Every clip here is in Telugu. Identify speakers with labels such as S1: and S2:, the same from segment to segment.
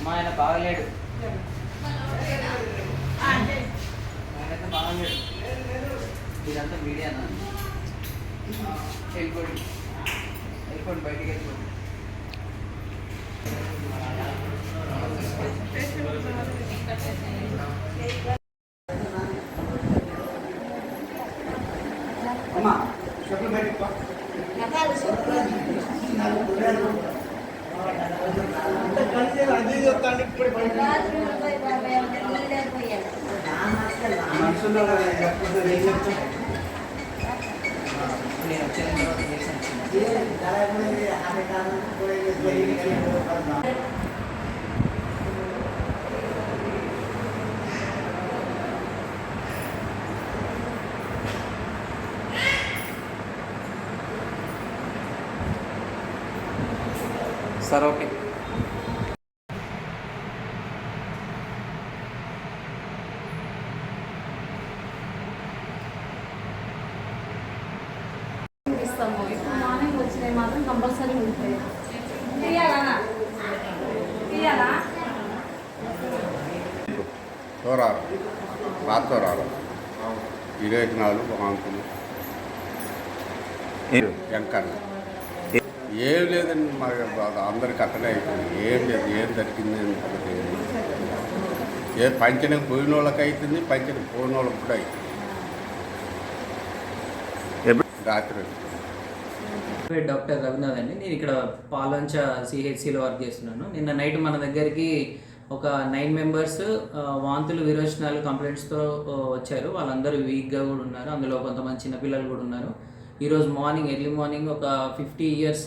S1: మా ఆయన బాగలేడు. ఆయనైతే బాగలేడు. ఇదంతా మీడియానా? వెళ్ళిపోండి, వెళ్ళిపోండి, బయటికి వెళ్ళిపోండి. అమ్మా చెప్పులు బయటికి మనసులో నేను సార్ ఓకే.
S2: ఇస్తాము. ఇప్పుడు మార్నింగ్ వచ్చినాయి మాత్రం కంపల్సరీ ఉంటాయి. తీయాలా
S3: చూరారు రాత్రాలు వివేచనాలు వాంతులు వెంకన్న ఏం లేదండి. మరి అందరికి అక్కడే అయిపోయింది. ఏం లేదు, ఏం దొరికింది ఏ పంచనకి పోయిన వాళ్ళకి అవుతుంది, పంచనకి పోయిన వాళ్ళకి కూడా అవుతుంది. రాత్రి
S1: డాక్టర్ రఘునాథ్ అండి. నేను ఇక్కడ పాలంచ సిహెచ్సిలో వర్క్ చేస్తున్నాను. నిన్న నైట్ మన దగ్గరికి ఒక 9 మెంబర్స్ వాంతులు విరోచనాలు కంప్లైంట్స్తో వచ్చారు. వాళ్ళందరూ వీక్గా కూడా ఉన్నారు. అందులో కొంతమంది చిన్నపిల్లలు కూడా ఉన్నారు. ఈరోజు మార్నింగ్ ఎర్లీ మార్నింగ్ ఒక 50 years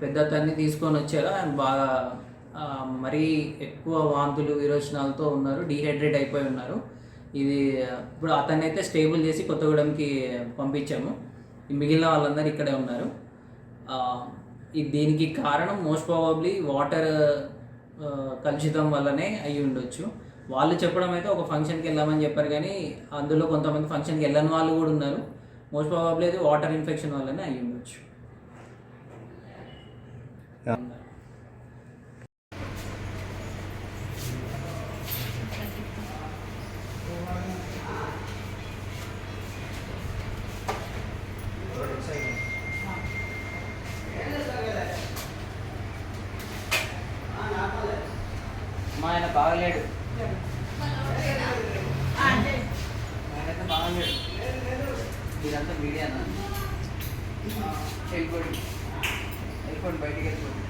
S1: పెద్ద అతన్ని తీసుకొని వచ్చారు. ఆయన బాగా మరీ ఎక్కువ వాంతులు విరోచనాలతో ఉన్నారు, డీహైడ్రేట్ అయిపోయి ఉన్నారు. ఇది ఇప్పుడు అతన్ని అయితే స్టేబుల్ చేసి కొత్తగూడెంకి పంపించాము. మిగిలిన వాళ్ళందరూ ఇక్కడే ఉన్నారు. దీనికి కారణం మోస్ట్ ప్రాబబ్లీ వాటర్ కలుషితం వల్లనే అయి ఉండొచ్చు. వాళ్ళు చెప్పడం అయితే ఒక ఫంక్షన్కి వెళ్ళామని చెప్పారు, కానీ అందులో కొంతమంది ఫంక్షన్కి వెళ్ళని వాళ్ళు కూడా ఉన్నారు. మోస్ట్ ప్రాబబ్లీ అది వాటర్ ఇన్ఫెక్షన్ వల్లనే అయి ఉండొచ్చు. మా ఆయన బాగలేడు. ఆయనైతే బాగలేడు. ఇదంతా మీడియానా? వెళ్ళిపోండి, వెళ్ళిపోండి, బయటికి వెళ్ళిపోండి.